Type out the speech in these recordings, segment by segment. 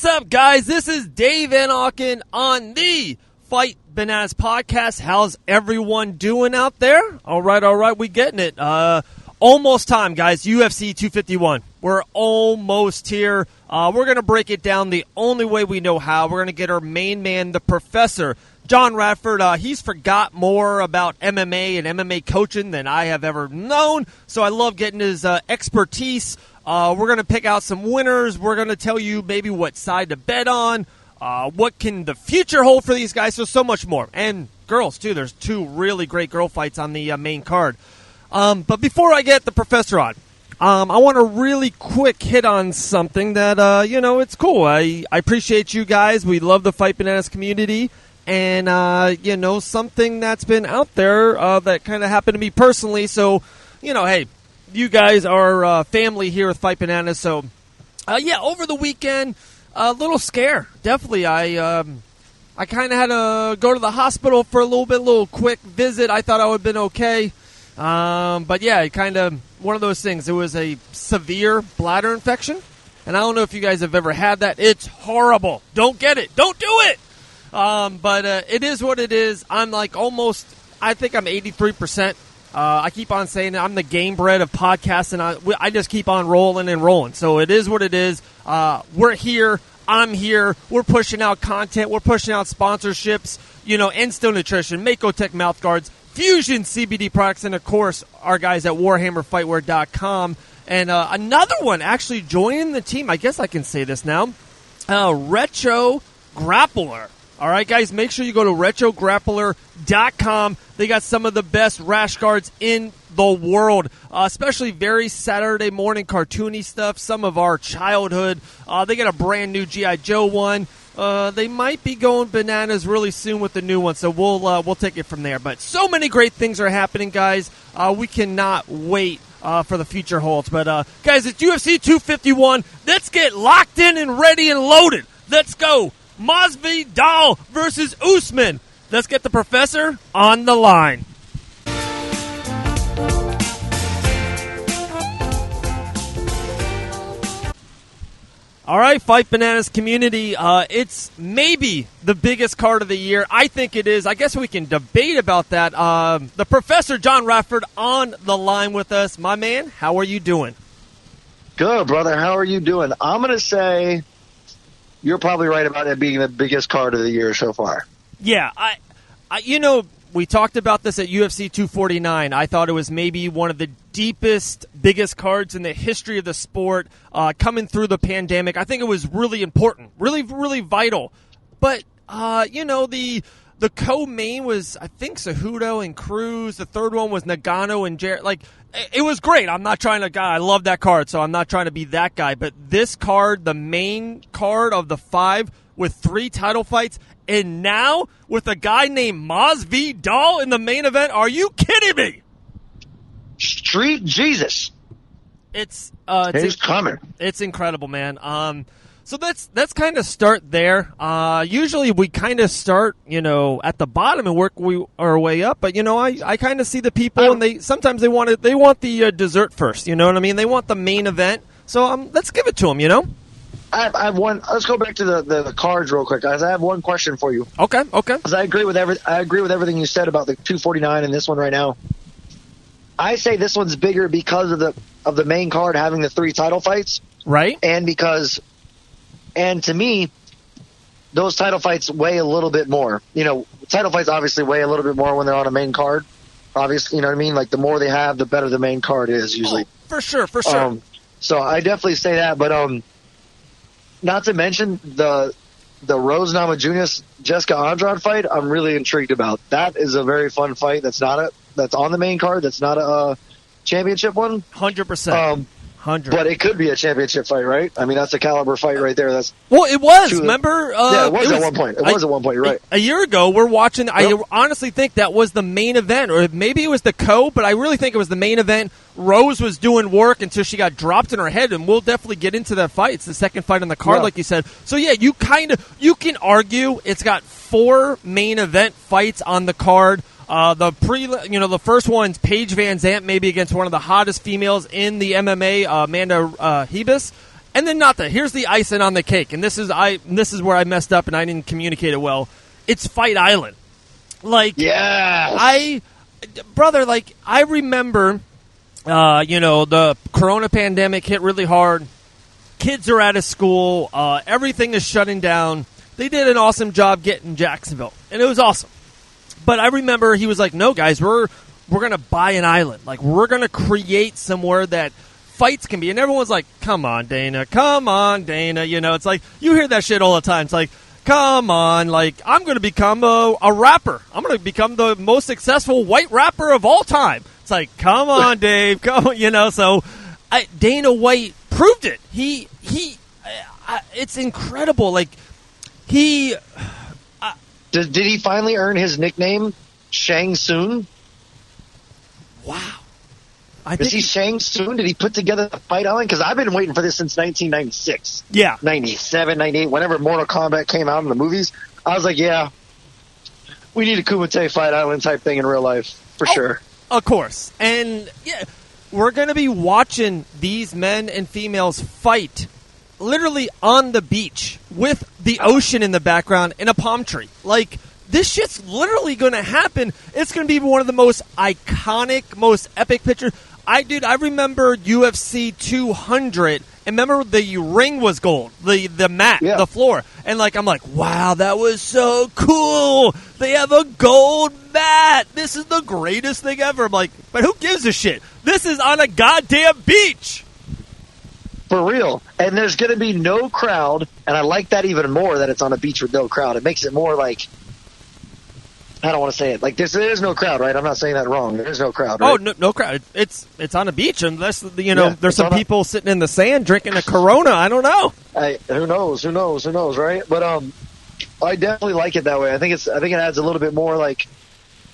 What's up, guys? This is Dave Van Auken on the Fight Bananas podcast. How's everyone doing out there? All right. We getting it. Almost time, guys. UFC 251. We're almost here. We're going to break it down the only way we know how. We're going to get our main man, the professor, John Radford. He's forgot more about MMA and MMA coaching than I have ever known, so I love getting his expertise. We're going to pick out some winners. We're going to tell you maybe what side to bet on, what can the future hold for these guys, so much more. And girls, too. There's two really great girl fights on the main card. But before I get the professor on, I want to really quick hit on something that, it's cool. I appreciate you guys. We love the Fight Bananas community. And, something that's been out there that kind of happened to me personally. So, hey, you guys are family here with Fight Bananas. So, over the weekend, a little scare. Definitely. I kind of had to go to the hospital for a little quick visit. I thought I would have been okay. But yeah, kind of one of those things. It was a severe bladder infection. And I don't know if you guys have ever had that. It's horrible. Don't get it. Don't do it. But it is what it is. I'm like I think I'm 83%. I keep on saying I'm the game bred of podcasts, and I just keep on rolling and rolling. So it is what it is. We're here. I'm here. We're pushing out content. We're pushing out sponsorships, Ensto Nutrition, Mako Tech Mouth Guards, Fusion CBD products, and, of course, our guys at WarhammerFightwear.com. And another one actually joining the team, I guess I can say this now, Retro Grappler. All right, guys, make sure you go to RetroGrappler.com. They got some of the best rash guards in the world, especially very Saturday morning cartoony stuff, some of our childhood. They got a brand new G.I. Joe one. They might be going bananas really soon with the new one, so we'll take it from there. But so many great things are happening, guys. We cannot wait for the future holds. But, guys, it's UFC 251. Let's get locked in and ready and loaded. Let's go. Masvidal versus Usman. Let's get the professor on the line. All right, Fight Bananas community, it's maybe the biggest card of the year. I think it is. I guess we can debate about that. The professor, John Radford, on the line with us. My man, how are you doing? Good, brother. How are you doing? I'm going to say you're probably right about it being the biggest card of the year so far. Yeah, we talked about this at UFC 249. I thought it was maybe one of the deepest, biggest cards in the history of the sport coming through the pandemic. I think it was really important, really, really vital. But, the co-main was, I think, Cejudo and Cruz. The third one was Nagano and Jarrett. It was great. I'm not trying to, I love that card, so I'm not trying to be that guy. But this card, the main card of the 5 with 3 title fights, and now with a guy named Masvidal in the main event, are you kidding me? Street Jesus. It's coming. It's incredible, man. So let's kind of start there. Usually we kind of start, at the bottom and work our way up. But I kind of see the people, and they want the dessert first. You know what I mean? They want the main event. So let's give it to them. I have one. Let's go back to the cards real quick, guys. I have one question for you. Okay. Because I agree with everything you said about the 249 and this one right now. I say this one's bigger because of the main card having the 3 title fights, right? And to me, those title fights weigh a little bit more. Title fights obviously weigh a little bit more when they're on a main card. Obviously, you know what I mean? Like, the more they have, the better the main card is usually. Oh, for sure. So I definitely say that, but not to mention the Rose Namajunas Jessica Andrade fight. I'm really intrigued about. That is a very fun fight. That's on the main card. That's not a championship one. 100%. 100. But it could be a championship fight, right? I mean, that's a caliber fight right there. It was. Remember? Yeah, it was at one point. It was at one point. You're right. A year ago, we're watching. Yep. I honestly think that was the main event, or maybe it was the but I really think it was the main event. Rose was doing work until she got dropped in her head, and we'll definitely get into that fight. It's the second fight on the card, like you said. So yeah, you can argue it's got 4 main event fights on the card. The first one's Paige VanZant, maybe against one of the hottest females in the MMA, Amanda Ribas. And then here's the icing on the cake, and this is where I messed up and I didn't communicate it well. It's Fight Island. Like, yeah, I remember, the Corona pandemic hit really hard. Kids are out of school. Everything is shutting down. They did an awesome job getting Jacksonville, and it was awesome. But I remember he was like, no, guys, we're going to buy an island. Like, we're going to create somewhere that fights can be. And everyone's like, come on, Dana. It's like, you hear that shit all the time. It's like, come on, like, I'm going to become a rapper. I'm going to become the most successful white rapper of all time. It's like, come on, Dave. Come on, so Dana White proved it. It's incredible. Like, did he finally earn his nickname, Shang Tsung? Wow. Is he Shang Tsung? Did he put together the Fight Island? Because I've been waiting for this since 1996. Yeah. 97, 98, whenever Mortal Kombat came out in the movies. I was like, yeah, we need a Kumite Fight Island type thing in real life, for sure. Of course. And, yeah, we're going to be watching these men and females fight literally on the beach with the ocean in the background and a palm tree. Like, this shit's literally going to happen. It's going to be one of the most iconic, most epic pictures. I remember UFC 200, and remember the ring was gold, the mat, the floor. And, like, I'm like, wow, that was so cool. They have a gold mat. This is the greatest thing ever. I'm like, but who gives a shit? This is on a goddamn beach. For real. And there's going to be no crowd, and I like that even more, that it's on a beach with no crowd. It makes it more like, I don't want to say it. Like, there is no crowd, right? I'm not saying that wrong. There is no crowd, right? Oh, no crowd. It's on a beach, unless, there's some people sitting in the sand drinking a Corona. I don't know. Who knows, right? But I definitely like it that way. I think it adds a little bit more, like,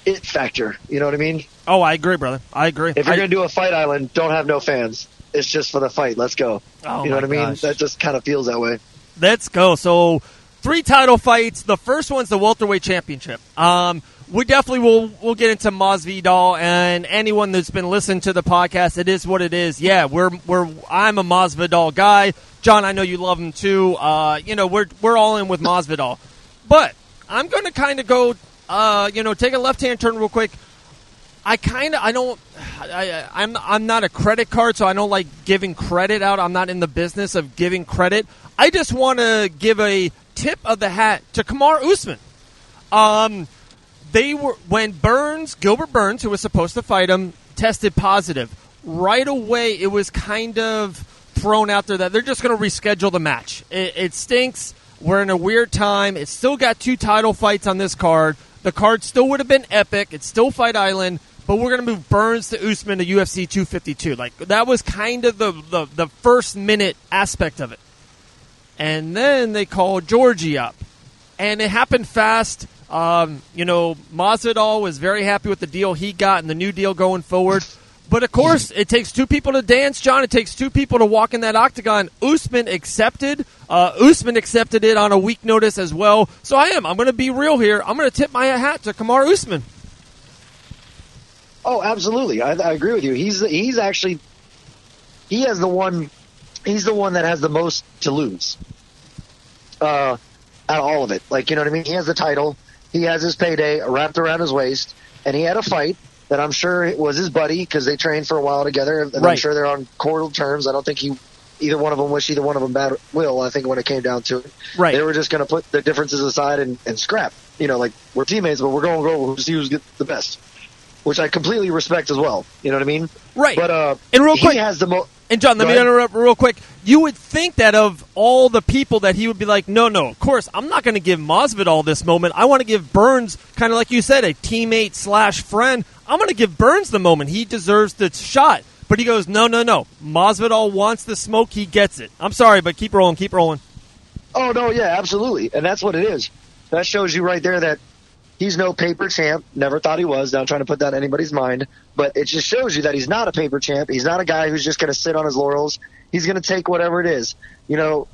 it factor. You know what I mean? Oh, I agree, brother. I agree. If you're going to do a Fight Island, don't have no fans. It's just for the fight. Let's go. Oh, you know what I mean? Gosh. That just kind of feels that way. Let's go. So, 3 title fights. The first one's the welterweight championship. We definitely we'll get into Masvidal, and anyone that's been listening to the podcast, it is what it is. Yeah, I'm a Masvidal guy. John, I know you love him too. We're all in with Masvidal. But I'm going to kind of go take a left-hand turn real quick. I'm not a credit card, so I don't like giving credit out. I'm not in the business of giving credit. I just want to give a tip of the hat to Kamaru Usman. When Gilbert Burns, who was supposed to fight him, tested positive, right away it was kind of thrown out there that they're just going to reschedule the match. It stinks. We're in a weird time. It's still got 2 title fights on this card. The card still would have been epic. It's still Fight Island. But we're going to move Burns to Usman to UFC 252. Like, that was kind of the first minute aspect of it. And then they called Georgie up. And it happened fast. Masvidal was very happy with the deal he got and the new deal going forward. But, of course, it takes 2 people to dance, John. It takes 2 people to walk in that octagon. Usman accepted. Usman accepted it on a week notice as well. So I'm going to be real here. I'm going to tip my hat to Kamaru Usman. Oh, absolutely. I agree with you. He's the one that has the most to lose out of all of it. Like, you know what I mean? He has the title. He has his payday wrapped around his waist, and he had a fight that I'm sure it was his buddy because they trained for a while together, and right. I'm sure they're on cordial terms. I don't think either one of them wished either one of them bad will, I think, when it came down to it. Right. They were just going to put the differences aside and scrap. Like, we're teammates, but we're going to go see who's the best, which I completely respect as well. You know what I mean? Right. But and real quick, he has the most... And, John, let me interrupt real quick. You would think that of all the people that he would be like, no, of course, I'm not going to give Masvidal this moment. I want to give Burns, kind of like you said, a teammate / friend. I'm going to give Burns the moment. He deserves the shot. But he goes, no. Masvidal wants the smoke. He gets it. I'm sorry, but keep rolling. Oh, no, yeah, absolutely. And that's what it is. That shows you right there that he's no paper champ. Never thought he was. Not trying to put that in anybody's mind. But it just shows you that he's not a paper champ. He's not a guy who's just going to sit on his laurels. He's going to take whatever it is. The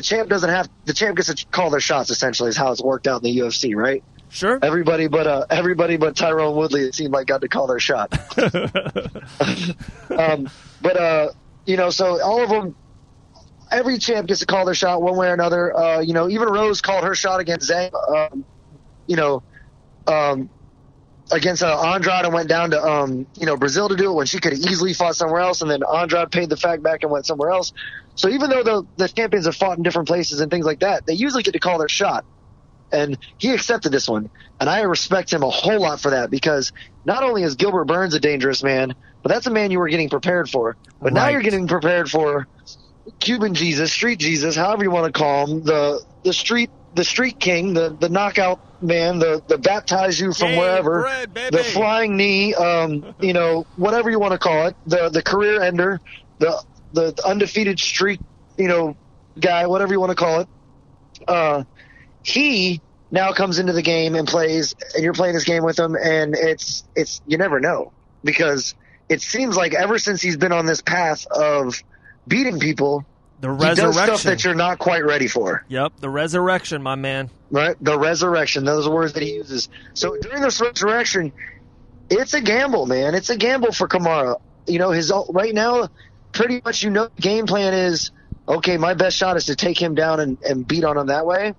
champ gets to call their shots, essentially, is how it's worked out in the UFC, right? Sure. Everybody but Tyrone Woodley, it seemed like, got to call their shot. So all of them, every champ gets to call their shot one way or another. Even Rose called her shot against Zhang, against Andrade and went down to, Brazil to do it when she could have easily fought somewhere else. And then Andrade paid the fact back and went somewhere else. So even though the champions have fought in different places and things like that, they usually get to call their shot. And he accepted this one. And I respect him a whole lot for that, because not only is Gilbert Burns a dangerous man, but that's a man you were getting prepared for. But now you're getting prepared for Cuban Jesus, Street Jesus, however you want to call him, the street king, the knockout man, the baptize you from wherever, the flying knee, whatever you want to call it, the career ender, the undefeated streak, guy, whatever you want to call it. He now comes into the game and plays, and you're playing this game with him, and it's you never know, because it seems like ever since he's been on this path of beating people, the resurrection. He does stuff that you're not quite ready for. Yep, the resurrection, my man. Right, the resurrection. Those are words that he uses. So during this resurrection, it's a gamble, man. It's a gamble for Kamaru. His right now, pretty much, the game plan is, okay, my best shot is to take him down and beat on him that way.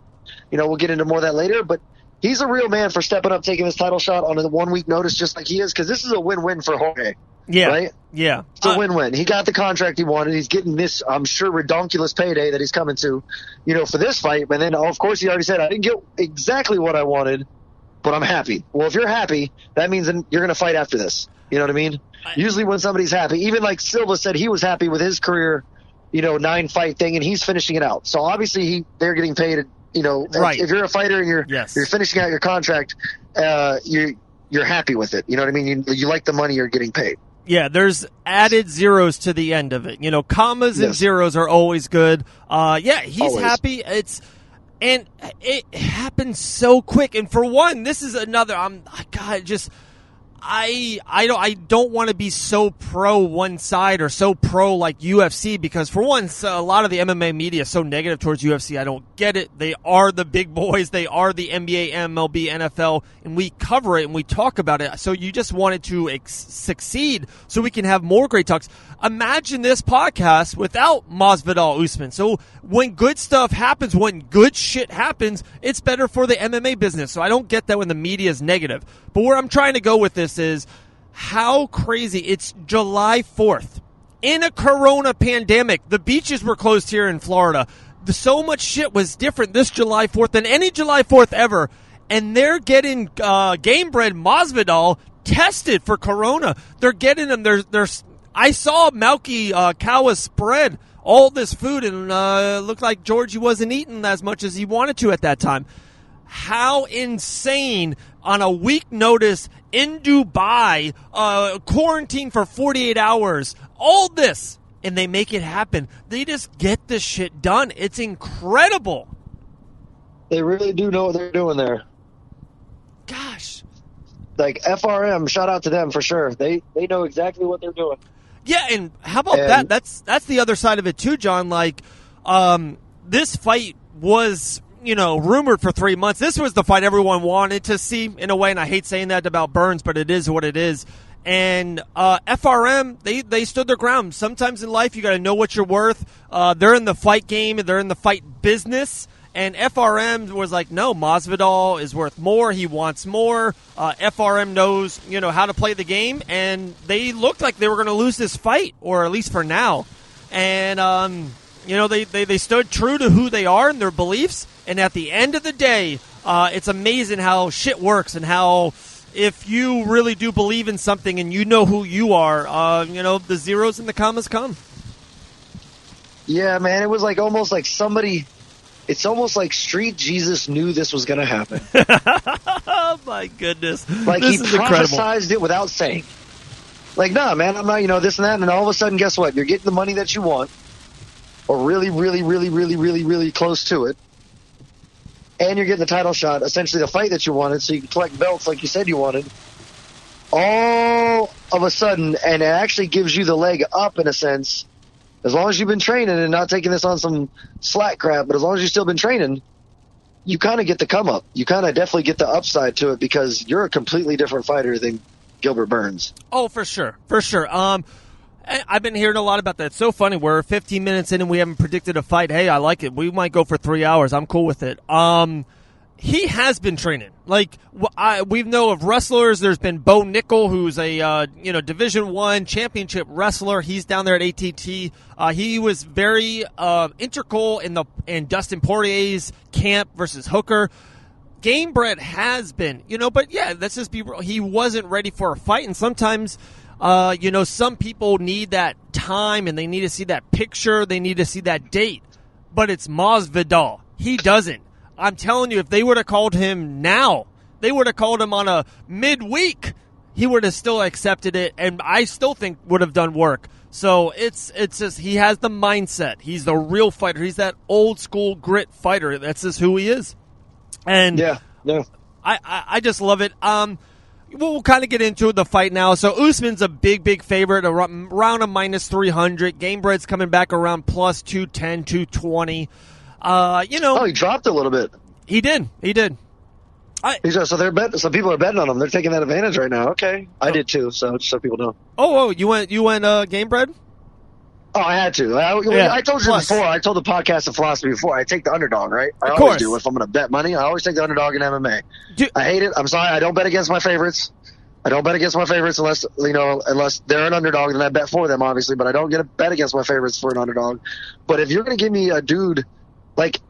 We'll get into more of that later, but he's a real man for stepping up, taking this title shot on a 1 week notice, just like he is, because this is a win-win for Jorge. Yeah. Right? Yeah. It's a win-win. He got the contract he wanted. He's getting this, I'm sure, redonkulous payday that he's coming to, for this fight. But then, of course, he already said, I didn't get exactly what I wanted, but I'm happy. Well, if you're happy, that means then you're going to fight after this. You know what I mean? Usually when somebody's happy, even like Silva said he was happy with his career, 9-fight thing, and he's finishing it out. So obviously they're getting paid, right. If you're a fighter and you're finishing out your contract, you're happy with it. You know what I mean? You like the money you're getting paid. Yeah, there's added zeros to the end of it. Commas and zeros are always good. He's always happy. And it happens so quick. And for one, this is another. I don't want to be so pro one side or so pro like UFC, because for one, a lot of the MMA media is so negative towards UFC. I don't get it. They are the big boys. They are the NBA, MLB, NFL, and we cover it and we talk about it. So you just want it to succeed so we can have more great talks. Imagine this podcast without Masvidal, Usman. So when good stuff happens, when good shit happens, it's better for the MMA business. So I don't get that when the media is negative. But where I'm trying to go with this is how crazy. It's July 4th. In a corona pandemic, the beaches were closed here in Florida. So much shit was different this July 4th than any July 4th ever. And they're getting game-bred Masvidal tested for corona. They're getting them. I saw Malky Kawa spread all this food, and looked like Georgie wasn't eating as much as he wanted to at that time. How insane, on a week notice in Dubai, quarantine for 48 hours, all this, and they make it happen. They just get this shit done. It's incredible. They really do know what they're doing there. Gosh. Like FRM, shout out to them for sure. They know exactly what they're doing. Yeah, and how about that? That's the other side of it too, John. Like, this fight was, rumored for 3 months. This was the fight everyone wanted to see in a way, and I hate saying that about Burns, but it is what it is. And FRM, they stood their ground. Sometimes in life, you got to know what you're worth. They're in the fight game. They're in the fight business. And FRM was like, no, Masvidal is worth more. He wants more. FRM knows, how to play the game. And they looked like they were going to lose this fight, or at least for now. And, they stood true to who they are and their beliefs. And at the end of the day, it's amazing how shit works, and how if you really do believe in something and you know who you are, the zeros and the commas come. Yeah, man, it was like almost like somebody... It's almost like Street Jesus knew this was going to happen. Oh, my goodness. Like, he prophesized it without saying. Like, nah, man, I'm not, this and that. And then all of a sudden, guess what? You're getting the money that you want, or really, really, really, really, really, really close to it. And you're getting the title shot, essentially the fight that you wanted, so you can collect belts like you said you wanted. All of a sudden, and it actually gives you the leg up in a sense. As long as you've been training and not taking this on some slack crap, but as long as you've still been training, you kind of get the come up. You kind of definitely get the upside to it, because you're a completely different fighter than Gilbert Burns. Oh, for sure. For sure. I've been hearing a lot about that. It's so funny. We're 15 minutes in and we haven't predicted a fight. Hey, I like it. We might go for 3 hours. I'm cool with it. He has been training. Like, we know of wrestlers. There's been Bo Nickel, who's a Division I championship wrestler. He's down there at ATT. He was very integral in Dustin Poirier's camp versus Hooker. Gamebred has been, but yeah, let's just be real. He wasn't ready for a fight, and sometimes, some people need that time and they need to see that picture. They need to see that date. But it's Masvidal. He doesn't. I'm telling you, if they would have called him now, they would have called him on a midweek, he would have still accepted it, and I still think would have done work. So it's just, he has the mindset. He's the real fighter. He's that old school grit fighter. That's just who he is. And yeah. I just love it. We'll kind of get into the fight now. So Usman's a big favorite, around a minus 300. Gamebred's coming back around plus 210, 220. He dropped a little bit. He did. So they're betting. Some people are betting on him. They're taking that advantage right now. Okay, I did too. So just so people know. Oh, you went Gamebred? Oh, I had to. I told you before. I told the podcast of philosophy before. I take the underdog, right? I always do. If I'm going to bet money, I always take the underdog in MMA. I hate it. I'm sorry. I don't bet against my favorites. Unless they're an underdog, then I bet for them, obviously. But I don't get a bet against my favorites for an underdog. But if you're going to give me a dude like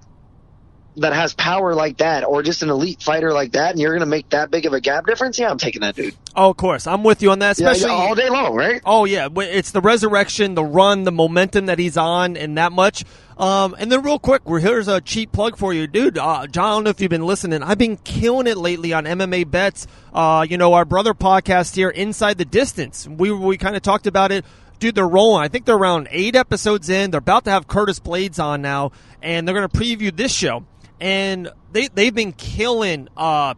that has power like that, or just an elite fighter like that, and you're going to make that big of a gap difference, yeah, I'm taking that dude. Oh, of course. I'm with you on that, especially all day long, right? Oh, yeah. It's the resurrection, the run, the momentum that he's on, and that much. And then real quick, here's a cheap plug for you, dude. John, I don't know if you've been listening. I've been killing it lately on MMA bets. Our brother podcast here, Inside the Distance. We kind of talked about it. Dude, they're rolling. I think they're around 8 episodes in. They're about to have Curtis Blades on now, and they're going to preview this show. And they've been killing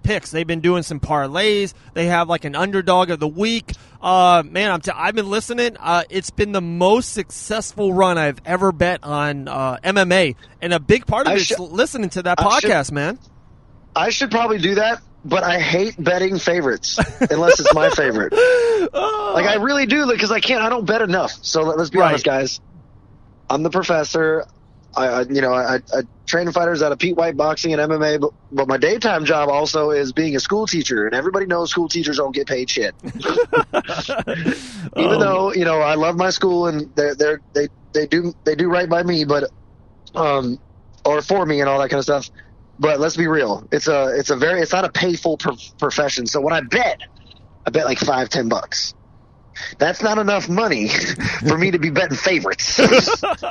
picks. They've been doing some parlays. They have like an underdog of the week. I've been listening. It's been the most successful run I've ever bet on MMA, and a big part of it is listening to that podcast, man. I should probably do that, but I hate betting favorites unless it's my favorite. Like I really do, because I don't bet enough. So let's be honest, guys. I'm the professor. I train fighters out of Pete White boxing and MMA, but my daytime job also is being a school teacher, and everybody knows school teachers don't get paid shit. Even though I love my school and they do right by me, but or for me and all that kind of stuff. But let's be real, it's not a payful profession. So when I bet like $5-10. That's not enough money for me to be betting favorites.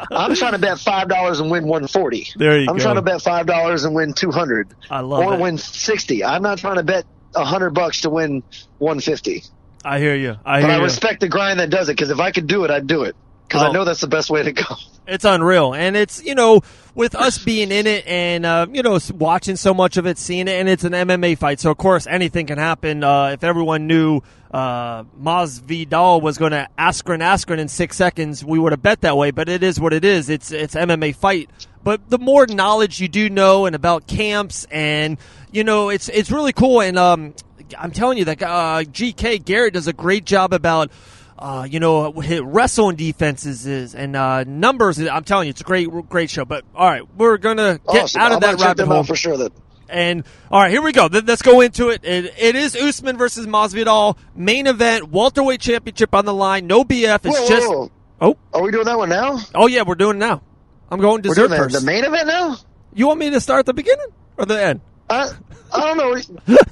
I'm trying to bet $5 and win $140. There you go. I'm trying to bet $5 and win $200. I love it. Or win $60. I'm not trying to bet $100 to win $150. I hear you. But I respect the grind that does it, because if I could do it, I'd do it. Because I know that's the best way to go. It's unreal. And it's, with us being in it and, watching so much of it, seeing it, and it's an MMA fight. So, of course, anything can happen. If everyone knew Masvidal was going to Askren in 6 seconds, we would have bet that way. But it is what it is. It's MMA fight. But the more knowledge you do know and about camps and, it's really cool. And I'm telling you that GK Garrett does a great job about wrestling defenses is and numbers. I'm telling you, it's a great show. But all right, we're gonna get out of that rabbit hole for sure. And all right, here we go. Let's go into it. It is Usman versus Masvidal, main event, welterweight championship on the line. No BF. It's whoa. Oh, are we doing that one now? Oh yeah, we're doing it now. I'm going dessert first. The main event now? You want me to start at the beginning or the end? I don't know.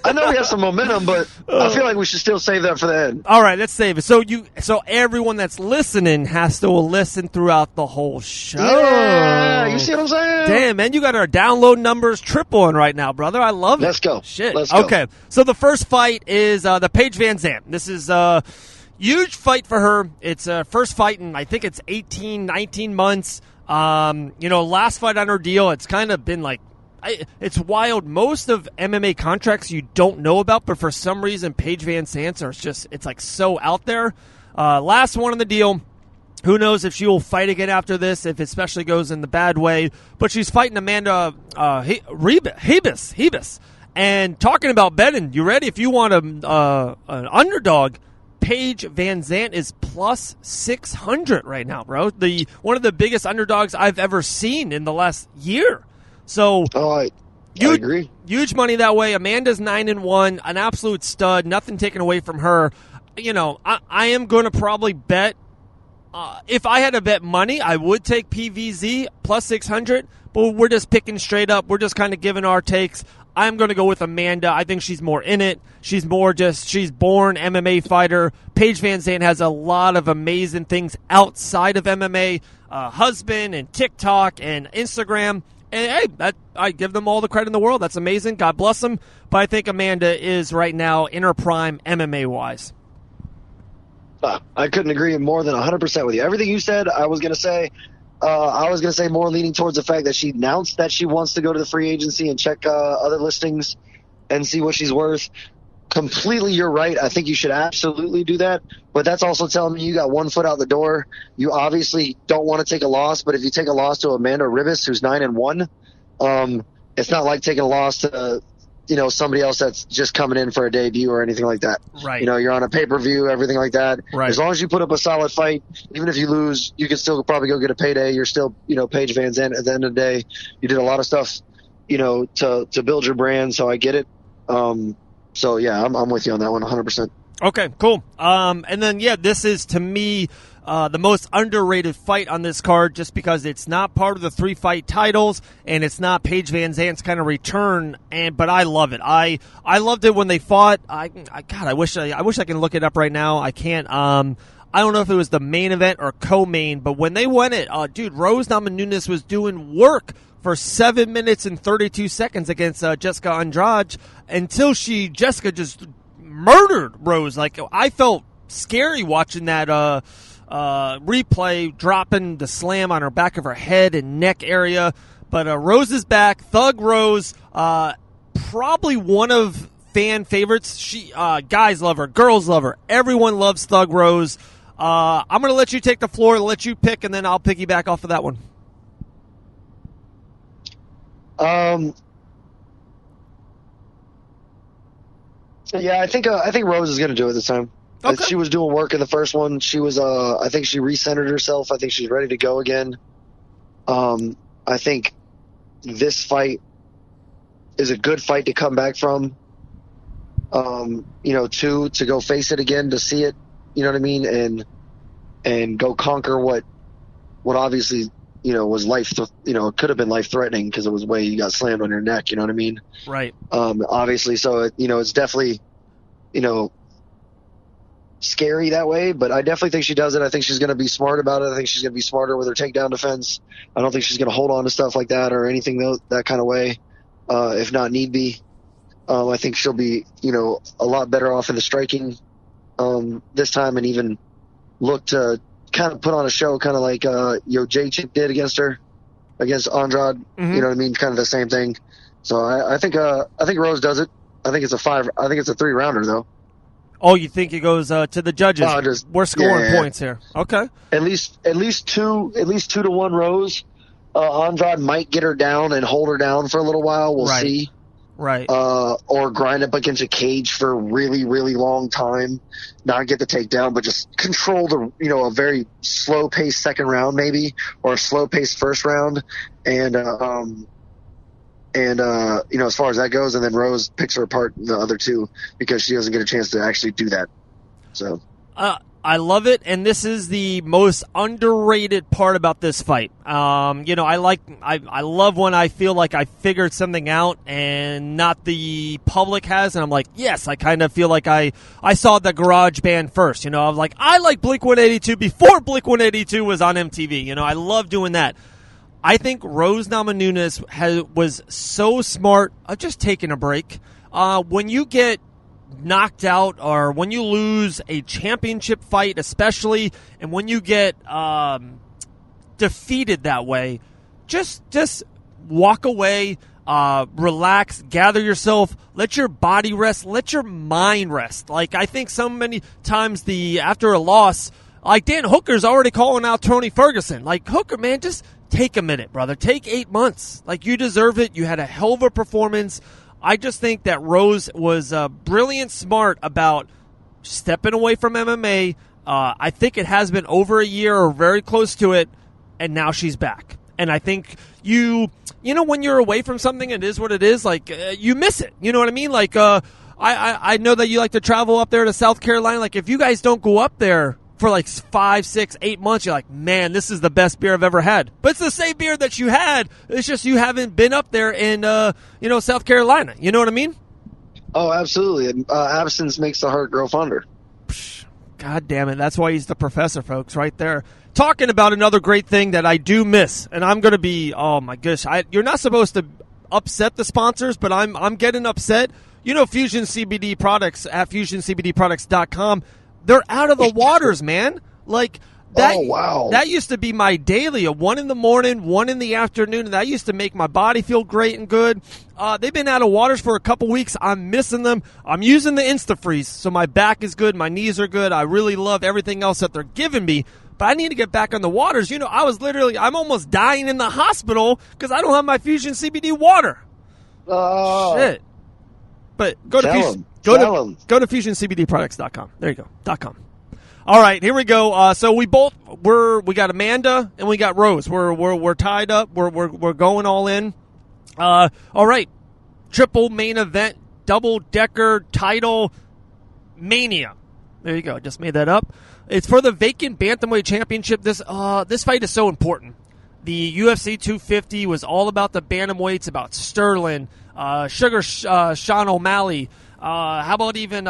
I know we have some momentum, but I feel like we should still save that for the end. All right, let's save it. So everyone that's listening has to listen throughout the whole show. Yeah, you see what I'm saying? Damn, man, you got our download numbers tripling right now, brother. I love it. Let's go. Shit. Let's go. Okay, so the first fight is the Paige VanZant. This is a huge fight for her. It's a first fight in, I think it's 18, 19 months. Last fight on her deal, it's kind of been like, it's wild. Most of MMA contracts you don't know about, but for some reason, Paige VanZant's it's like so out there. Last one on the deal. Who knows if she will fight again after this, if it especially goes in the bad way. But she's fighting Amanda Ribas. And talking about betting, you ready? If you want an underdog, Paige VanZant is plus 600 right now, bro. One of the biggest underdogs I've ever seen in the last year. So, I agree. Huge money that way. Amanda's 9-1, an absolute stud. Nothing taken away from her. You know, I am going to probably bet. If I had to bet money, I would take PVZ plus 600. But we're just picking straight up. We're just kind of giving our takes. I'm going to go with Amanda. I think she's more in it. She's born MMA fighter. Paige VanZant has a lot of amazing things outside of MMA. Husband and TikTok and Instagram. And hey, I give them all the credit in the world. That's amazing. God bless them. But I think Amanda is right now in her prime MMA-wise. I couldn't agree more than 100% with you. Everything you said, I was going to say. I was going to say more leaning towards the fact that she announced that she wants to go to the free agency and check other listings and see what she's worth. Completely, you're right. I think you should absolutely do that. But that's also telling me you got one foot out the door. You obviously don't want to take a loss, but if you take a loss to Amanda Ribas, who's 9-1, it's not like taking a loss to somebody else that's just coming in for a debut or anything like that. Right. You're on a pay-per-view, everything like that. Right. As long as you put up a solid fight, even if you lose, you can still probably go get a payday. You're still, Paige VanZant at the end of the day. You did a lot of stuff, to build your brand. So I get it. So yeah, I'm with you on that one 100%. Okay, cool. And then, this is to me, the most underrated fight on this card just because it's not part of the 3-fight titles and it's not Paige VanZant's kind of return. But I love it. I loved it when they fought. I wish I can look it up right now. I can't. I don't know if it was the main event or co-main, but when they won it, dude, Rose Namajunas was doing work for 7 minutes and 32 seconds against Jessica Andrade until Jessica just murdered Rose. Like, I felt scary watching that replay, dropping the slam on her back of her head and neck area. But Rose is back. Thug Rose, probably one of fan favorites. She guys love her, girls love her. Everyone loves Thug Rose. I'm going to let you take the floor, let you pick, and then I'll piggyback off of that one. Yeah, I think Rose is going to do it this time. Okay. She was doing work in the first one. She was, I think she recentered herself. I think she's ready to go again. I think this fight is a good fight to come back from. To go face it again, to see it, you know what I mean? And go conquer what obviously, was it could have been life threatening because it was the way you got slammed on your neck, you know what I mean? Right. Obviously. So, it's definitely, scary that way, but I definitely think she does it. I think she's going to be smart about it. I think she's going to be smarter with her takedown defense. I don't think she's going to hold on to stuff like that or anything that kind of way, if not need be. I think she'll be, a lot better off in the striking this time and even look to kind of put on a show, kind of like J-Chip did against Andrade. Mm-hmm. You know what I mean? Kind of the same thing. So I think Rose does it. I think it's a 3-rounder though. Oh, you think it goes to the judges? We're scoring points here. Okay. At least 2-1 Rose. Andrade might get her down and hold her down for a little while. We'll see. Right. Or grind up against a cage for a really, really long time. Not get the takedown, but just control a very slow paced second round maybe, or a slow paced first round. And as far as that goes, and then Rose picks her apart in the other two because she doesn't get a chance to actually do that. So I love it, and this is the most underrated part about this fight. I love when I feel like I figured something out and not the public has, and I'm like, yes, I kind of feel like I saw the Garage Band first. I was like, I like Blink-182 before Blink-182 was on MTV. I love doing that. I think Rose Namajunas was so smart of just taking a break. When you get knocked out or when you lose a championship fight especially, and when you get defeated that way, just walk away, relax, gather yourself, let your body rest, let your mind rest. Like, I think so many times after a loss, like Dan Hooker's already calling out Tony Ferguson. Like, Hooker, man, just take a minute, brother. Take 8 months. Like, you deserve it. You had a hell of a performance. I just think that Rose was brilliant, smart about stepping away from MMA. I think it has been over a year or very close to it, and now she's back. And I think you know, when you're away from something, it is what it is. Like, you miss it. You know what I mean? Like, I know that you like to travel up there to South Carolina. Like, if you guys don't go up there for like 5, 6, 8 months, you're like, man, this is the best beer I've ever had. But it's the same beer that you had. It's just you haven't been up there in, South Carolina. You know what I mean? Oh, absolutely. Absence makes the heart grow fonder. God damn it. That's why he's the professor, folks, right there. Talking about another great thing that I do miss, and I'm going to be, oh my gosh, you're not supposed to upset the sponsors, but I'm getting upset. You know, Fusion CBD products at fusioncbdproducts.com, they're out of the waters, man. Like, that, wow. That used to be my daily, 1 in the morning, 1 in the afternoon, and that used to make my body feel great and good. They've been out of waters for a couple weeks. I'm missing them. I'm using the InstaFreeze, so my back is good, my knees are good. I really love everything else that they're giving me, but I need to get back on the waters. You know, I'm almost dying in the hospital because I don't have my Fusion CBD water. Shit. But go to fusioncbdproducts.com. There you go. .com. All right, here we go. So we got Amanda and we got Rose. We're tied up. We're going all in. All right, triple main event, double decker title mania. There you go. Just made that up. It's for the vacant bantamweight championship. This fight is so important. The UFC 250 was all about the bantamweights, about Sterling, Sean O'Malley. How about even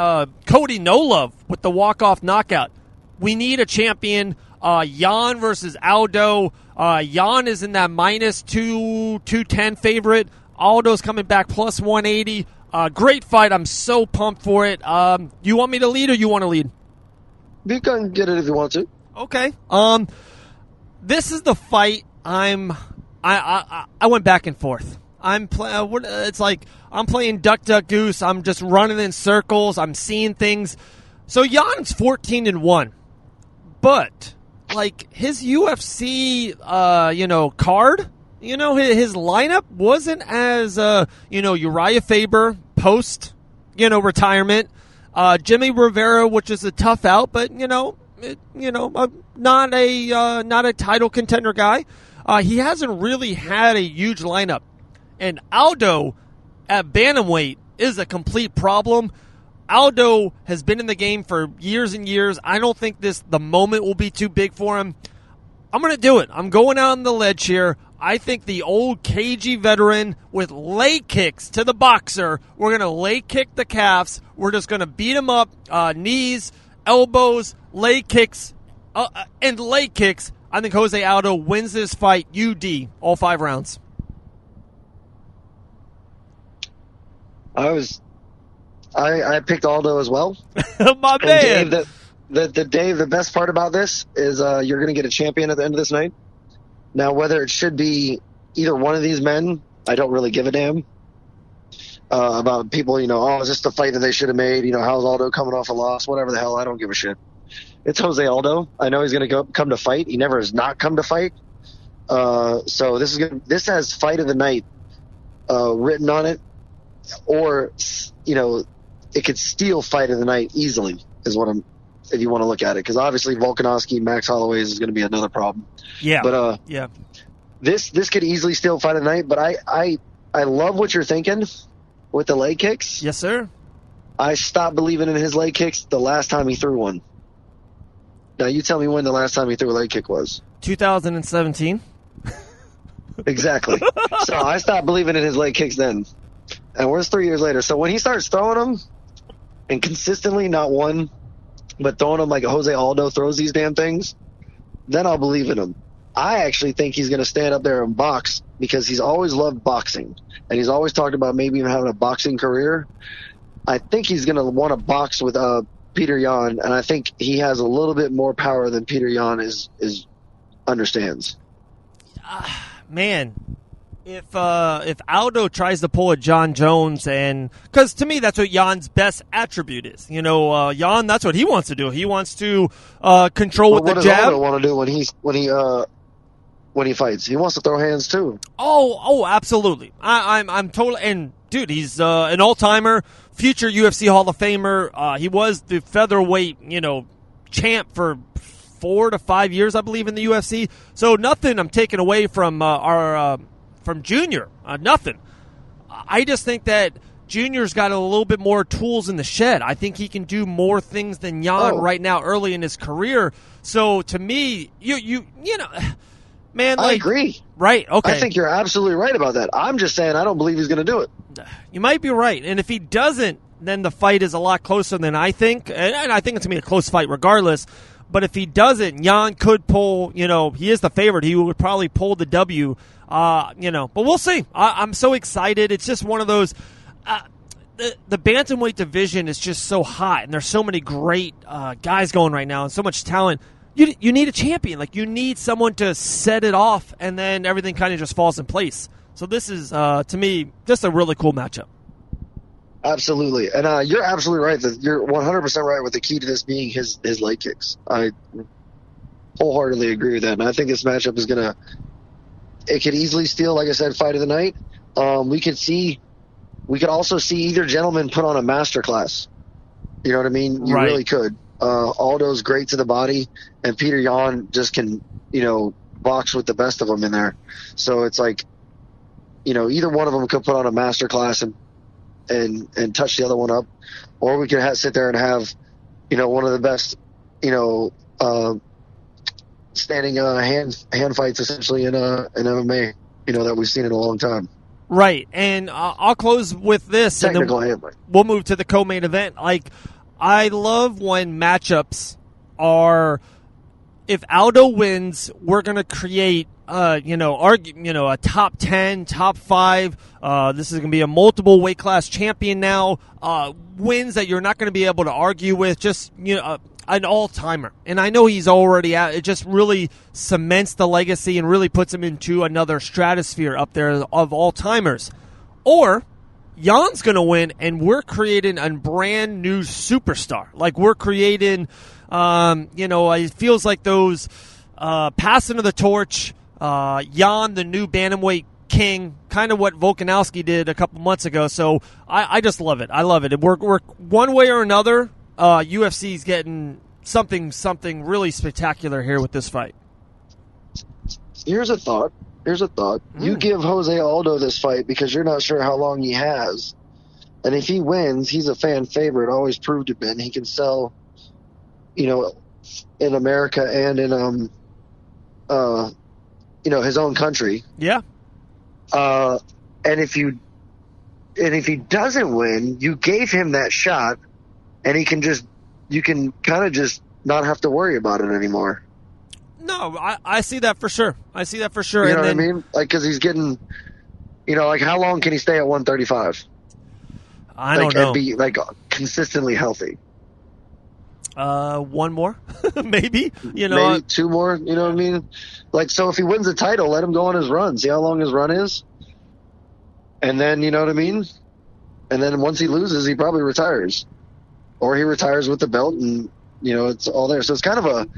Cody No Love with the walk-off knockout? We need a champion. Jan versus Aldo. Jan is in that minus 210 favorite. Aldo's coming back plus 180. Great fight. I'm so pumped for it. You want me to lead or you want to lead? You can get it if you want to. Okay. This is the fight. I went back and forth. It's like I'm playing duck, duck, goose. I'm just running in circles. I'm seeing things. So Jan's 14-1, but like his UFC, card, his lineup wasn't as Uriah Faber post, retirement. Jimmy Rivera, which is a tough out, but not a title contender guy. He hasn't really had a huge lineup. And Aldo at bantamweight is a complete problem. Aldo has been in the game for years and years. I don't think the moment will be too big for him. I'm going to do it. I'm going out on the ledge here. I think the old cagey veteran with leg kicks to the boxer. We're going to leg kick the calves. We're just going to beat him up. Knees, elbows, leg kicks, and leg kicks. I think Jose Aldo wins this fight. UD, all 5 rounds. I picked Aldo as well. My man. Dave, the best part about this is you're going to get a champion at the end of this night. Now, whether it should be either one of these men, I don't really give a damn about people, is this the fight that they should have made? How's Aldo coming off a loss? Whatever the hell, I don't give a shit. It's Jose Aldo. I know he's going to come to fight. He never has not come to fight. So this has fight of the night written on it. Or, it could steal fight of the night easily is what if you want to look at it. Because obviously Volkanovski, Max Holloway is going to be another problem. Yeah. But yeah, this could easily steal fight of the night. But I love what you're thinking with the leg kicks. Yes, sir. I stopped believing in his leg kicks the last time he threw one. Now you tell me when the last time he threw a leg kick was. 2017. Exactly. So I stopped believing in his leg kicks then. And we're 3 years later. So when he starts throwing them, and consistently, not one, but throwing them like Jose Aldo throws these damn things, then I'll believe in him. I actually think he's going to stand up there and box because he's always loved boxing. And he's always talked about maybe even having a boxing career. I think he's going to want to box with Peter Yan, and I think he has a little bit more power than Peter Yan is understands. Man. If Aldo tries to pull a John Jones, and because to me that's what Jan's best attribute is, Jan, that's what he wants to do. He wants to control with the jab. What does Aldo want to do when he fights? He wants to throw hands too. Oh, absolutely. I'm totally. And dude, he's an all-timer, future UFC Hall of Famer. He was the featherweight, champ for 4 to 5 years, I believe, in the UFC. So nothing I'm taking away from from Junior. Nothing. I just think that Junior's got a little bit more tools in the shed. I think he can do more things than Jan right now, early in his career. So to me, you know, man, I agree. Right? Okay. I think you're absolutely right about that. I'm just saying I don't believe he's going to do it. You might be right, and if he doesn't, then the fight is a lot closer than I think, and I think it's going to be a close fight regardless. But if he doesn't, Jan could pull, he is the favorite. He would probably pull the W, but we'll see. I'm so excited. It's just one of those, the bantamweight division is just so hot, and there's so many great guys going right now and so much talent. You need a champion. Like, you need someone to set it off, and then everything kind of just falls in place. So this is, to me, just a really cool matchup. Absolutely. And you're absolutely right. You're 100% right with the key to this being his leg kicks. I wholeheartedly agree with that. And I think this matchup is it could easily steal, like I said, fight of the night. We could also see either gentleman put on a masterclass. You know what I mean? You really could. Aldo's great to the body, and Peter Yan just can, box with the best of them in there. So it's like, either one of them could put on a masterclass and touch the other one up, or we could sit there and have, one of the best, standing hand fights essentially in MMA, that we've seen in a long time. Right, and I'll close with this, technical and then hand fight. We'll move to the co-main event. Like, I love when matchups are, if Aldo wins, we're going to create a top 10, top 5. This is going to be a multiple weight class champion now. Wins that you're not going to be able to argue with. Just, an all-timer. And I know he's already out. It just really cements the legacy and really puts him into another stratosphere up there of all-timers. Or Jan's going to win, and we're creating a brand new superstar. Like, we're creating, it feels like those passing of the torch, Jan, the new bantamweight king, kind of what Volkanovski did a couple months ago. So I just love it. I love it. And we're one way or another, UFC's getting something really spectacular here with this fight. Here's a thought. You give Jose Aldo this fight because you're not sure how long he has. And if he wins, he's a fan favorite, always proved to be. He can sell, in America and in, his own country. Yeah. And if he doesn't win, you gave him that shot, and you can kind of just not have to worry about it anymore. No, I see that for sure. You know what I mean? Like, because he's getting, how long can he stay at 135? I don't know. And be, consistently healthy. One more, maybe. Maybe two more. You know what I mean? Like, so if he wins the title, let him go on his run. See how long his run is, and then you know what I mean. And then once he loses, he probably retires, or he retires with the belt, and it's all there. So it's kind of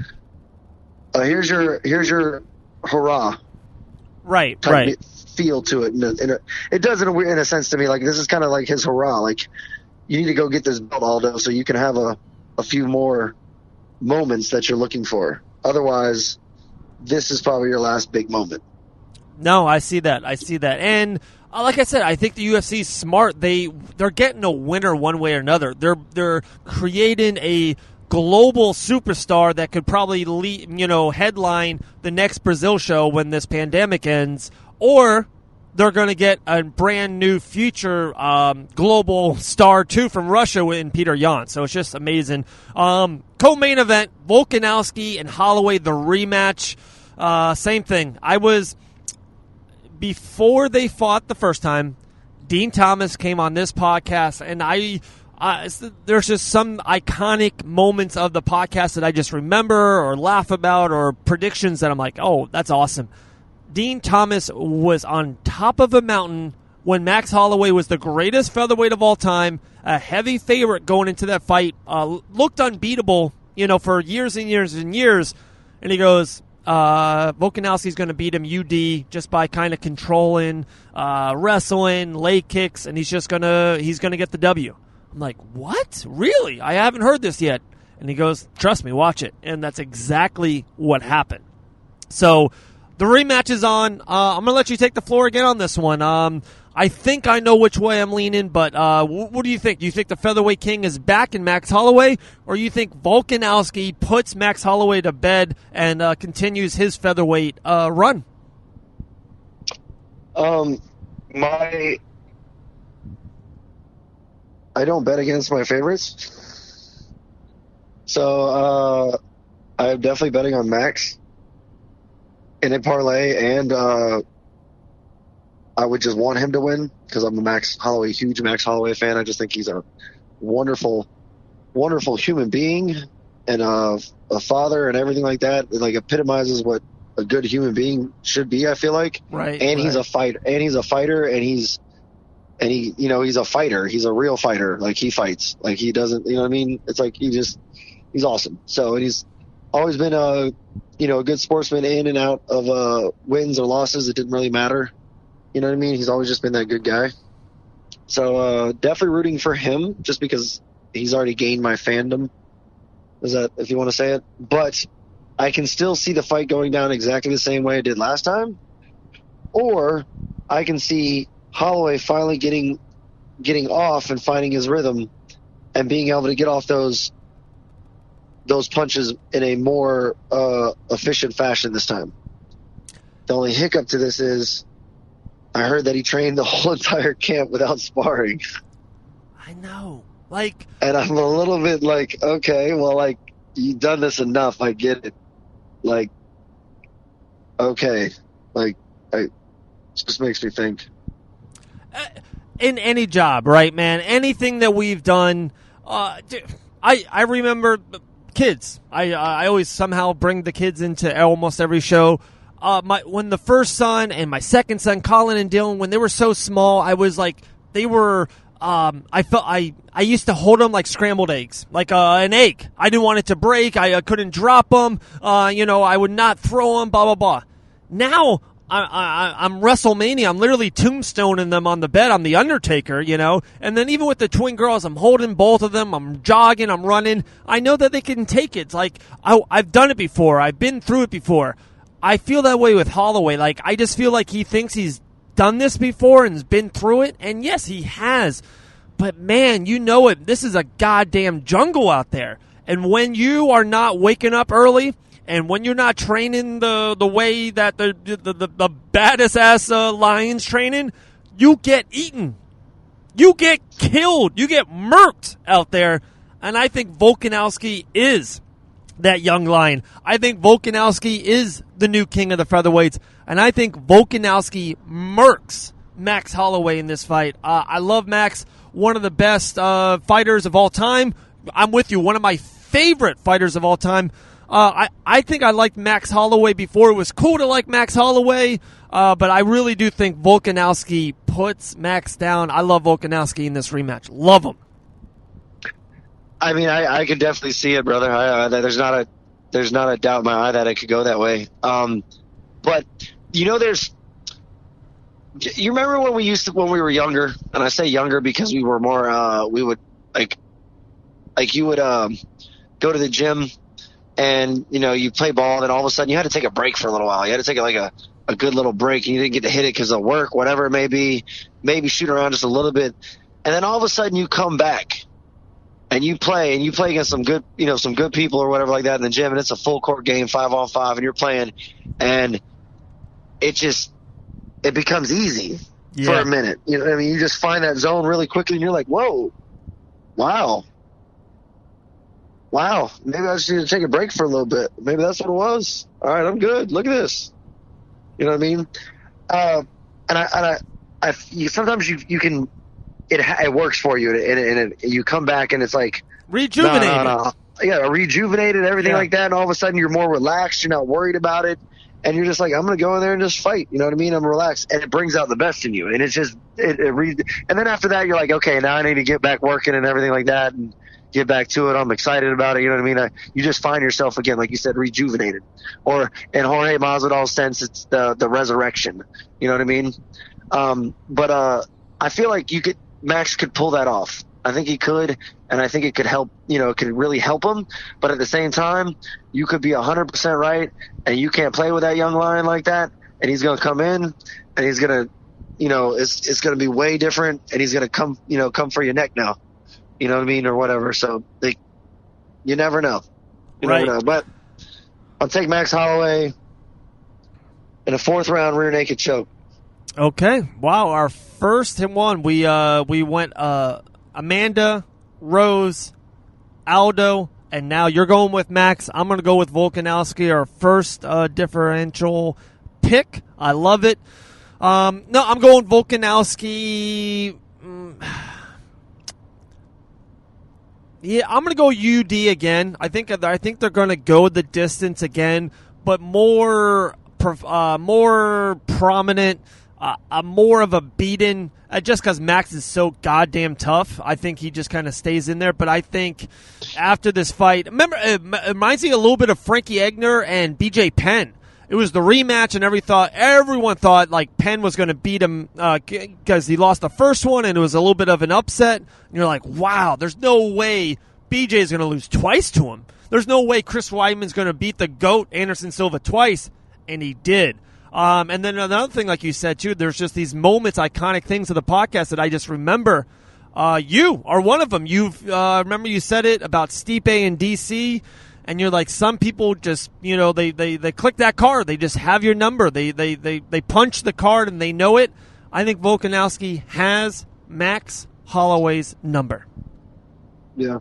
here's your hurrah, right feel to it. It does in a sense to me. Like, this is kind of like his hurrah. Like, you need to go get this belt, Aldo, so you can have a few more moments that you're looking for. Otherwise, this is probably your last big moment. No, I see that. And like I said, I think the UFC is smart. They're getting a winner one way or another. They're creating a global superstar that could probably headline the next Brazil show when this pandemic ends, or they're going to get a brand new future global star, too, from Russia in Peter Yan. So it's just amazing. Co-main event, Volkanovski and Holloway, the rematch. Same thing. Before they fought the first time, Dean Thomas came on this podcast, and there's just some iconic moments of the podcast that I just remember or laugh about, or predictions that I'm like, oh, that's awesome. Dean Thomas was on top of a mountain when Max Holloway was the greatest featherweight of all time, a heavy favorite going into that fight, looked unbeatable, for years and years and years. And he goes, Volkanovski's going to beat him UD just by kind of controlling, wrestling, leg kicks, and he's going to get the W. I'm like, what? Really? I haven't heard this yet. And he goes, trust me, watch it. And that's exactly what happened. So the rematch is on. I'm going to let you take the floor again on this one. I think I know which way I'm leaning, but what do you think? Do you think the featherweight king is back in Max Holloway, or you think Volkanovski puts Max Holloway to bed and continues his featherweight run? I don't bet against my favorites. So I'm definitely betting on Max in a parlay, and I would just want him to win because I'm a huge Max Holloway fan. I just think he's a wonderful, wonderful human being and a father and everything like that. It like epitomizes what a good human being should be, I feel like. Right. And right. he's a fighter, he's a fighter, he's a fighter. He's a real fighter. Like, he fights. Like, he doesn't, you know what I mean? It's like he's awesome. So, and he's always been a good sportsman in and out of wins or losses. It didn't really matter. You know what I mean? He's always just been that good guy. So, definitely rooting for him just because he's already gained my fandom. Is that, if you want to say it? But I can still see the fight going down exactly the same way it did last time. Or I can see Holloway finally getting off and finding his rhythm and being able to get off those punches in a more efficient fashion this time. The only hiccup to this is I heard that he trained the whole entire camp without sparring. I know. And I'm a little bit like, okay, well, like, you've done this enough. I get it. Like, okay. Like, it just makes me think. In any job, right, man? Anything that we've done, I remember kids. I always somehow bring the kids into almost every show. When the first son and my second son, Colin and Dylan, when they were so small, I was like, they were. I used to hold them like scrambled eggs, like an egg. I didn't want it to break. I couldn't drop them. I would not throw them. Blah blah blah. Now I'm WrestleMania. I'm literally tombstoning them on the bed. I'm the Undertaker, And then even with the twin girls, I'm holding both of them. I'm jogging. I'm running. I know that they can take it. It's like I've done it before. I've been through it before. I feel that way with Holloway. Like, I just feel like he thinks he's done this before and has been through it. And yes, he has. But man, it. This is a goddamn jungle out there. And when you are not waking up early, and when you're not training the way that the baddest ass lions training, you get eaten. You get killed. You get murked out there. And I think Volkanovski is that young lion. I think Volkanovski is the new king of the featherweights. And I think Volkanovski murks Max Holloway in this fight. I love Max, one of the best fighters of all time. I'm with you, one of my favorite fighters of all time. I think I liked Max Holloway before it was cool to like Max Holloway, but I really do think Volkanovski puts Max down. I love Volkanovski in this rematch. Love him. I mean, I could definitely see it, brother. There's not a doubt in my eye that it could go that way. But you remember when when we were younger, and I say younger because we were more, we would like you would go to the gym and you play ball, and then all of a sudden you had to take a break for a little while. You had to take a good little break, and you didn't get to hit it because of work, whatever it may be. Maybe shoot around just a little bit, and then all of a sudden you come back. And you play against some good people or whatever like that in the gym, and it's a full court game, 5-on-5, and you're playing, and it becomes easy for a minute. You know what I mean? You just find that zone really quickly, and you're like, whoa, wow. Maybe I just need to take a break for a little bit. Maybe that's what it was. All right, I'm good. Look at this. You know what I mean? Sometimes you can. It works for you, and you come back, and it's like rejuvenated. No. Yeah, rejuvenated, everything like that, and all of a sudden you're more relaxed. You're not worried about it, and you're just like, I'm going to go in there and just fight. You know what I mean? I'm relaxed, and it brings out the best in you, and it's just and then after that, you're like, okay, now I need to get back working and everything like that, and get back to it. I'm excited about it. You know what I mean? You just find yourself again, like you said, rejuvenated, or in Jorge Masvidal's sense, it's the resurrection. You know what I mean? But I feel like Max could pull that off. I think he could, and I think it could help. It could really help him. But at the same time, you could be 100% right, and you can't play with that young lion like that. And he's going to come in, and he's going to, it's going to be way different, and he's going to come for your neck now. You know what I mean, or whatever. So you never know. You right. never know. But I'll take Max Holloway in a 4th round rear naked choke. Okay. Wow. Our first one, we went Amanda, Rose, Aldo, and now you're going with Max. I'm going to go with Volkanovski, our first differential pick. I love it. No, I'm going Volkanovski. Yeah, I'm going to go UD again. I think they're going to go the distance again, but more prominent, more of a beaten. Just because Max is so goddamn tough, I think he just kind of stays in there. But I think after this fight, remember, it reminds me a little bit of Frankie Egner and BJ Penn. It was the rematch, and everyone thought like Penn was going to beat him because he lost the first one, and it was a little bit of an upset. And you're like, wow, there's no way BJ is going to lose twice to him. There's no way Chris Weidman's going to beat the GOAT, Anderson Silva, twice, and he did. And then another thing, like you said, too, there's just these moments, iconic things of the podcast that I just remember. You are one of them. Remember you said it about Stipe in D.C., and you're like, some people just, they click that card. They just have your number. They punch the card and they know it. I think Volkanovski has Max Holloway's number. Yeah.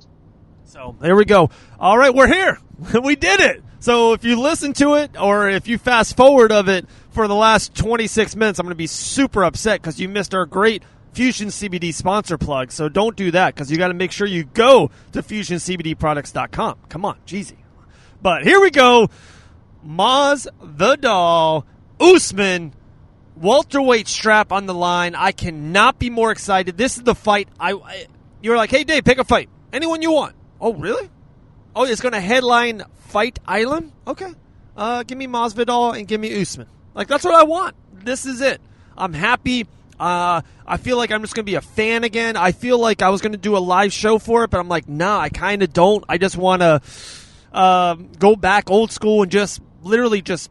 So there we go. All right, we're here. We did it. So if you listen to it or if you fast forward of it for the last 26 minutes, I'm going to be super upset because you missed our great Fusion CBD sponsor plug. So don't do that because you got to make sure you go to FusionCBDProducts.com. Come on, Jeezy. But here we go. Masvidal, Usman, welterweight strap on the line. I cannot be more excited. This is the fight. You're like, hey, Dave, pick a fight. Anyone you want. Oh, really? Oh, it's going to headline Fight Island? Okay. Give me Masvidal and give me Usman. Like, that's what I want. This is it. I'm happy. I feel like I'm just going to be a fan again. I feel like I was going to do a live show for it, but I'm like, nah, I kind of don't. I just want to go back old school and just literally just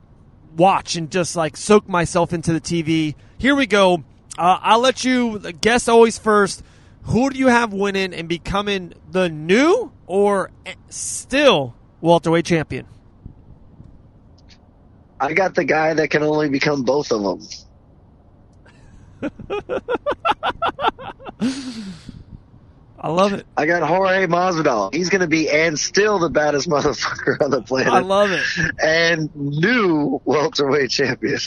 watch and just like soak myself into the TV. Here we go. I'll let you guess always first. Who do you have winning and becoming the new or still welterweight champion? I got the guy that can only become both of them. I love it. I got Jorge Masvidal. He's going to be and still the baddest motherfucker on the planet. I love it. And new welterweight champion.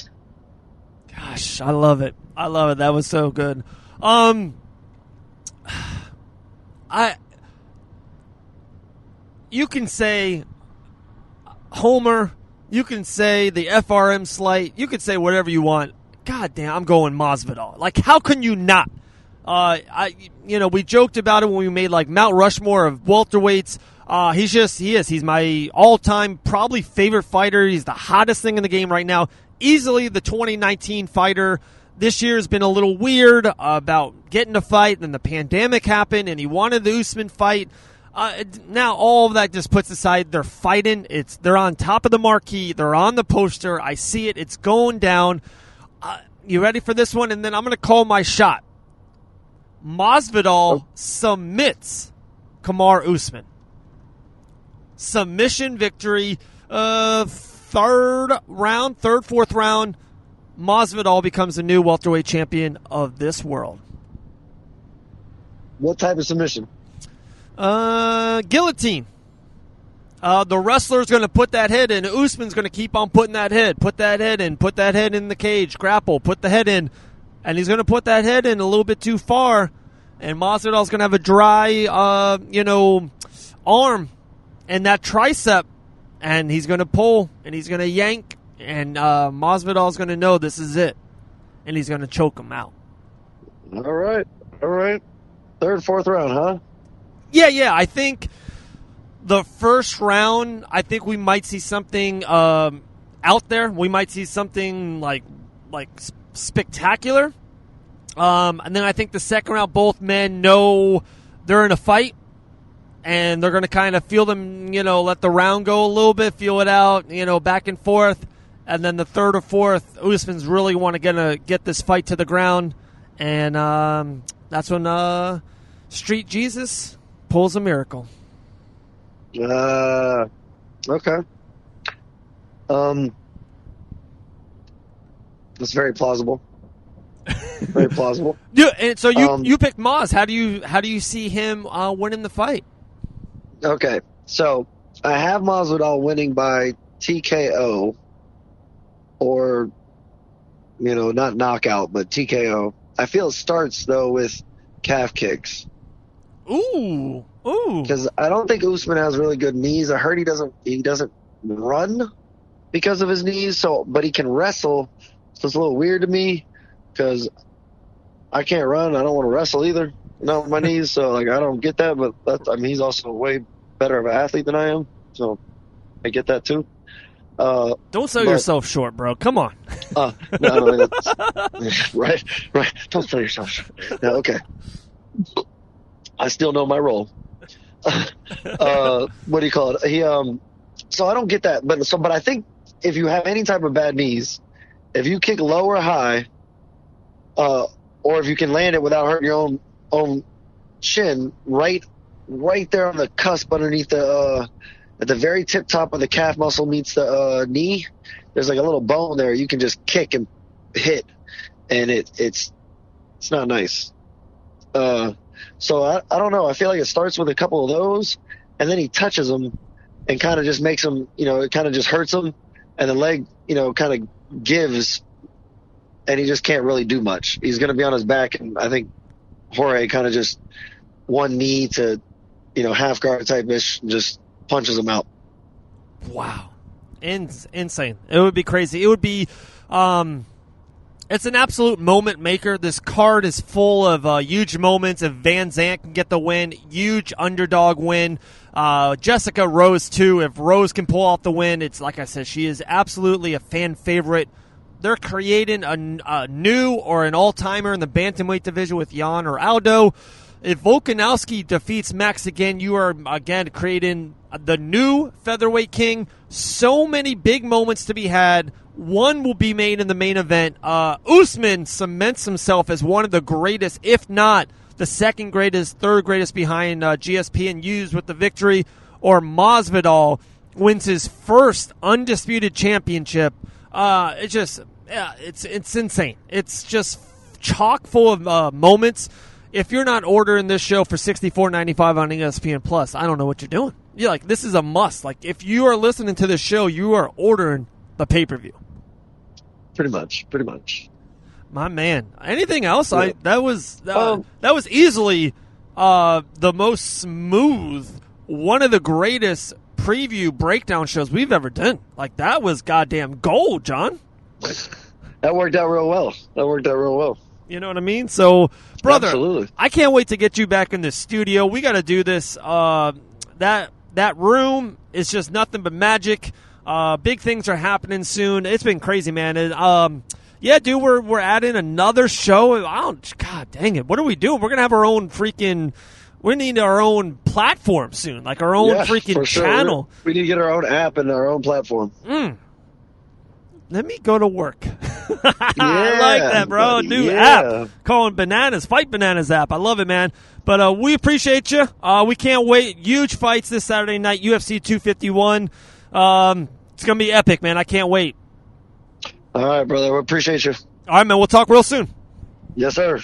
Gosh, I love it. I love it. That was so good. You can say Homer. You can say the FRM slight. You can say whatever you want. God damn, I'm going Masvidal. Like, how can you not? We joked about it when we made like Mount Rushmore of welterweights. He's my all-time probably favorite fighter. He's the hottest thing in the game right now. Easily the 2019 fighter. This year has been a little weird about getting a fight. Then the pandemic happened, and he wanted the Usman fight. Now all of that just puts aside. They're fighting. They're on top of the marquee. They're on the poster. I see it. It's going down. You ready for this one? And then I'm going to call my shot. Masvidal submits Kamaru Usman. Submission victory. Fourth round. Masvidal becomes the new welterweight champion of this world. What type of submission? Guillotine. The wrestler's going to put that head in. Usman's going to keep on putting that head. Put that head in. Put that head in the cage. Grapple. Put the head in. And he's going to put that head in a little bit too far. And Masvidal's going to have a dry, arm and that tricep. And he's going to pull. And he's going to yank. And Masvidal's going to know this is it. And he's going to choke him out. All right. Third, fourth round, huh? Yeah. I think the first round, I think we might see something out there. We might see something like spectacular. And then I think the second round, both men know they're in a fight, and they're going to kind of feel them, let the round go a little bit, feel it out, back and forth. And then the third or fourth, Usman's really want to get this fight to the ground. And that's when Street Jesus pulls a miracle. Okay. That's very plausible. Very plausible. Yeah, and so you picked Maz. How do you see him winning the fight? Okay, so I have Masvidal winning by TKO, or not knockout, but TKO. I feel it starts though with calf kicks. Ooh. Because I don't think Usman has really good knees. I heard he doesn't run because of his knees. But he can wrestle. So it's a little weird to me because I can't run. I don't want to wrestle either. Not with my knees. So I don't get that. But he's also way better of an athlete than I am. So I get that too. Don't sell yourself short, bro. Come on. No, that's right. Don't sell yourself short. No, okay. I still know my role. What do you call it? So I don't get that, but I think if you have any type of bad knees, if you kick low or high, or if you can land it without hurting your own shin, right there on the cusp underneath at the very tip top of the calf muscle meets the knee, there's like a little bone there. You can just kick and hit, and it's not nice. So I don't know. I feel like it starts with a couple of those, and then he touches them and kind of just makes them, it kind of just hurts him, and the leg, kind of gives, and he just can't really do much. He's going to be on his back, and I think Jorge kind of just one knee to, half guard type-ish, and just punches him out. Wow. Insane. It would be crazy. It would be it's an absolute moment maker. This card is full of huge moments. If VanZant can get the win, huge underdog win. Jessica Rose, too. If Rose can pull off the win, it's like I said, she is absolutely a fan favorite. They're creating a new or an all-timer in the bantamweight division with Jan or Aldo. If Volkanovski defeats Max again, you are, again, creating the new featherweight king. So many big moments to be had. One will be made in the main event. Usman cements himself as one of the greatest, if not the second greatest, third greatest behind GSP and Hughes with the victory. Or Masvidal wins his first undisputed championship. It's insane. It's just chock full of moments. If you're not ordering this show for $64.95 on ESPN Plus, I don't know what you're doing. You're like, this is a must. Like, if you are listening to this show, you are ordering the pay-per-view. Pretty much. My man. Anything else? Yeah. That was easily the most smooth, one of the greatest preview breakdown shows we've ever done. Like, that was goddamn gold, John. That worked out real well. You know what I mean? So, brother, absolutely. I can't wait to get you back in the studio. We got to do this. That room is just nothing but magic. Big things are happening soon. It's been crazy, man. Yeah, dude, we're adding another show. God dang it. What are we doing? We're going to have our own freaking... We need our own platform soon, like our own freaking channel. We need to get our own app and our own platform. Let me go to work. I like that, bro. New app. Calling Bananas. Fight Bananas app. I love it, man. But we appreciate you. We can't wait. Huge fights this Saturday night, UFC 251. It's going to be epic, man. I can't wait. All right, brother. We appreciate you. All right, man. We'll talk real soon. Yes, sir.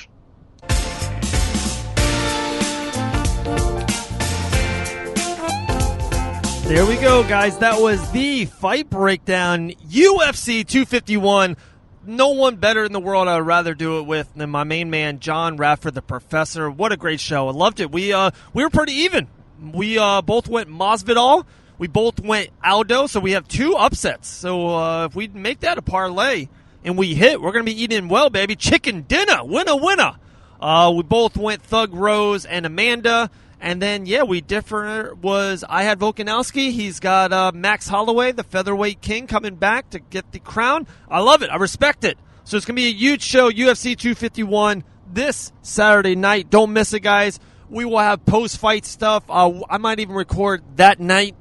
There we go, guys. That was the fight breakdown, UFC 251. No one better in the world I would rather do it with than my main man, John Radford, the professor. What a great show. I loved it. We were pretty even. We both went Masvidal. We both went Aldo, so we have two upsets. So if we make that a parlay and we hit, we're going to be eating well, baby. Chicken dinner. Winner. We both went Thug Rose and Amanda. And then, we differ was I had Volkanovski. He's got Max Holloway, the featherweight king, coming back to get the crown. I love it. I respect it. So it's going to be a huge show, UFC 251, this Saturday night. Don't miss it, guys. We will have post-fight stuff. I might even record that night,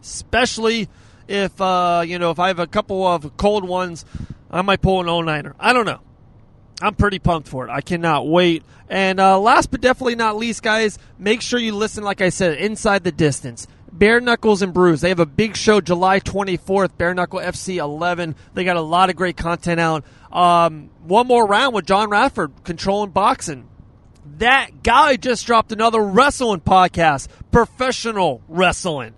especially if if I have a couple of cold ones. I might pull an all-nighter. I don't know. I'm pretty pumped for it. I cannot wait. And last but definitely not least, guys, make sure you listen, like I said, Inside the Distance. Bare Knuckles and Brews. They have a big show July 24th, Bare Knuckle FC 11. They got a lot of great content out. One more round with John Radford, Controlling Boxing. That guy just dropped another wrestling podcast, Professional Wrestling.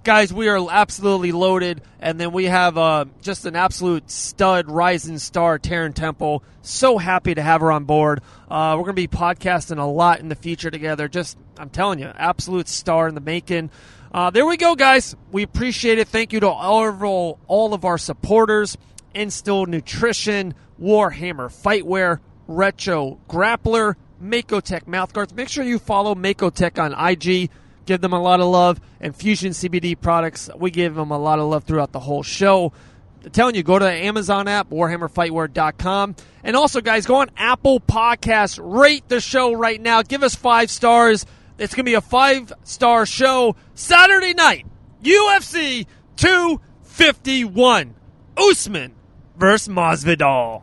Guys, we are absolutely loaded. And then we have just an absolute stud, rising star, Taryn Temple. So happy to have her on board. We're going to be podcasting a lot in the future together. Just, I'm telling you, absolute star in the making. There we go, guys. We appreciate it. Thank you to all of our supporters. Instill Nutrition, Warhammer Fightwear, Retro Grappler, Makotech Mouthguards. Make sure you follow Makotech on IG. Give them a lot of love. And Fusion CBD products, we give them a lot of love throughout the whole show. I'm telling you, go to the Amazon app, warhammerfightwear.com. And also, guys, go on Apple Podcasts. Rate the show right now. Give us 5 stars. It's going to be a 5-star show Saturday night. UFC 251. Usman versus Masvidal.